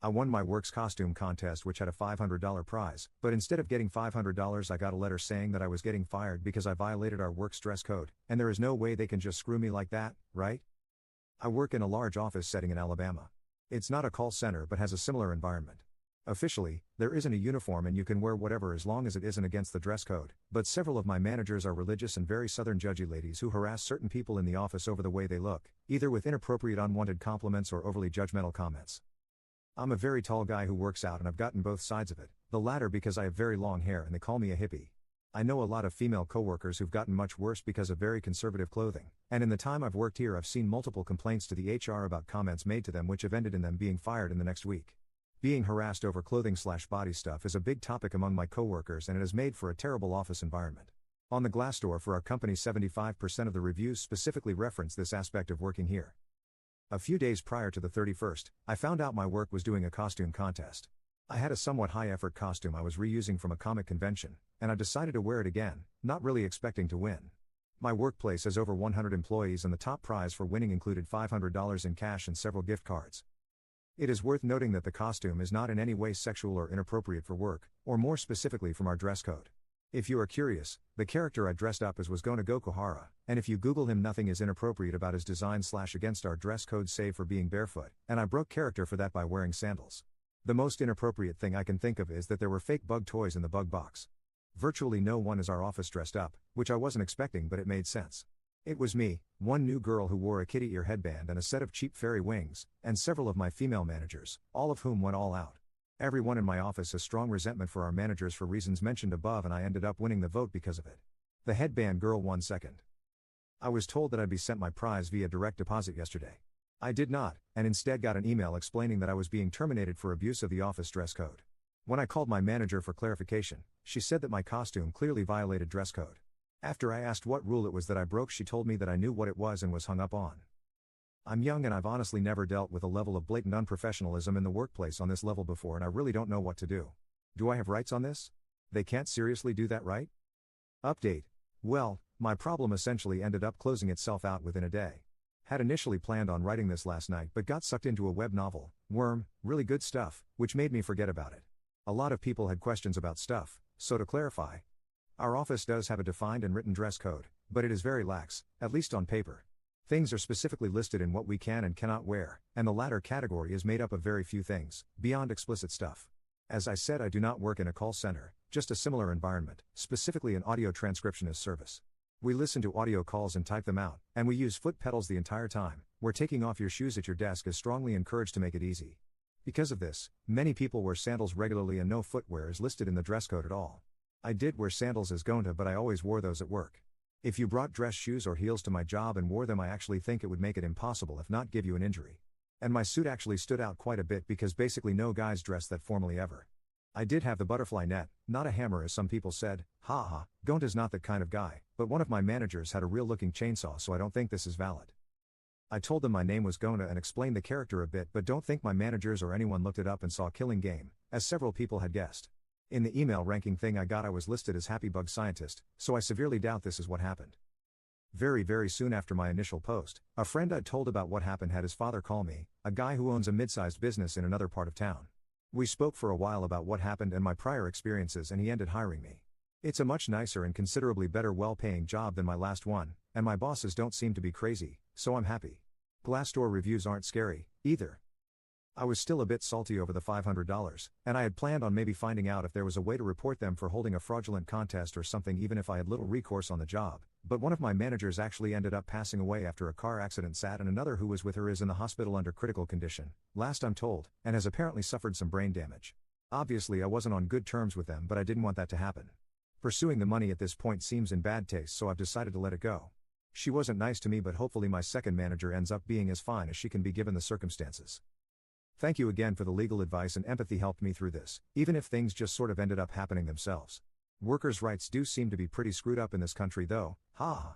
I won my work's costume contest, which had a $500 prize, but instead of getting $500, I got a letter saying that I was getting fired because I violated our work's dress code, and there is no way they can just screw me like that, right? I work in a large office setting in Alabama. It's not a call center but has a similar environment. Officially, there isn't a uniform and you can wear whatever as long as it isn't against the dress code, but several of my managers are religious and very southern judgy ladies who harass certain people in the office over the way they look, either with inappropriate unwanted compliments or overly judgmental comments. I'm a very tall guy who works out and I've gotten both sides of it, the latter because I have very long hair and they call me a hippie. I know a lot of female coworkers who've gotten much worse because of very conservative clothing, and in the time I've worked here I've seen multiple complaints to the HR about comments made to them which have ended in them being fired in the next week. Being harassed over clothing/body stuff is a big topic among my coworkers and it has made for a terrible office environment. On the Glassdoor for our company 75% of the reviews specifically reference this aspect of working here. A few days prior to the 31st, I found out my work was doing a costume contest. I had a somewhat high-effort costume I was reusing from a comic convention, and I decided to wear it again, not really expecting to win. My workplace has over 100 employees and the top prize for winning included $500 in cash and several gift cards. It is worth noting that the costume is not in any way sexual or inappropriate for work, or more specifically from our dress code. If you are curious, the character I dressed up as was Gona Gokuhara, and if you Google him nothing is inappropriate about his design/against our dress code save for being barefoot, and I broke character for that by wearing sandals. The most inappropriate thing I can think of is that there were fake bug toys in the bug box. Virtually no one is our office dressed up, which I wasn't expecting but it made sense. It was me, one new girl who wore a kitty ear headband and a set of cheap fairy wings, and several of my female managers, all of whom went all out. Everyone in my office has strong resentment for our managers for reasons mentioned above and I ended up winning the vote because of it. The headband girl won second. I was told that I'd be sent my prize via direct deposit yesterday. I did not, and instead got an email explaining that I was being terminated for abuse of the office dress code. When I called my manager for clarification, she said that my costume clearly violated dress code. After I asked what rule it was that I broke, she told me that I knew what it was and was hung up on. I'm young and I've honestly never dealt with a level of blatant unprofessionalism in the workplace on this level before and I really don't know what to do. Do I have rights on this? They can't seriously do that, right? Update. Well, my problem essentially ended up closing itself out within a day. Had initially planned on writing this last night but got sucked into a web novel, Worm, really good stuff, which made me forget about it. A lot of people had questions about stuff, so to clarify, our office does have a defined and written dress code, but it is very lax, at least on paper. Things are specifically listed in what we can and cannot wear, and the latter category is made up of very few things, beyond explicit stuff. As I said, I do not work in a call center, just a similar environment, specifically an audio transcriptionist service. We listen to audio calls and type them out, and we use foot pedals the entire time, where taking off your shoes at your desk is strongly encouraged to make it easy. Because of this, many people wear sandals regularly and no footwear is listed in the dress code at all. I did wear sandals as Gonta but I always wore those at work. If you brought dress shoes or heels to my job and wore them, I actually think it would make it impossible if not give you an injury. And my suit actually stood out quite a bit because basically no guys dress that formally ever. I did have the butterfly net, not a hammer as some people said, haha, Gonta's not that kind of guy, but one of my managers had a real looking chainsaw so I don't think this is valid. I told them my name was Gonta and explained the character a bit but don't think my managers or anyone looked it up and saw Killing Game, as several people had guessed. In the email ranking thing I got I was listed as Happy Bug Scientist, so I severely doubt this is what happened. Very soon after my initial post, a friend I'd told about what happened had his father call me, a guy who owns a mid-sized business in another part of town. We spoke for a while about what happened and my prior experiences and he ended hiring me. It's a much nicer and considerably better well-paying job than my last one, and my bosses don't seem to be crazy, so I'm happy. Glassdoor reviews aren't scary, either. I was still a bit salty over the $500, and I had planned on maybe finding out if there was a way to report them for holding a fraudulent contest or something even if I had little recourse on the job, but one of my managers actually ended up passing away after a car accident and another who was with her is in the hospital under critical condition, last I'm told, and has apparently suffered some brain damage. Obviously I wasn't on good terms with them but I didn't want that to happen. Pursuing the money at this point seems in bad taste so I've decided to let it go. She wasn't nice to me but hopefully my second manager ends up being as fine as she can be given the circumstances. Thank you again for the legal advice and empathy helped me through this, even if things just sort of ended up happening themselves. Workers' rights do seem to be pretty screwed up in this country though, haha.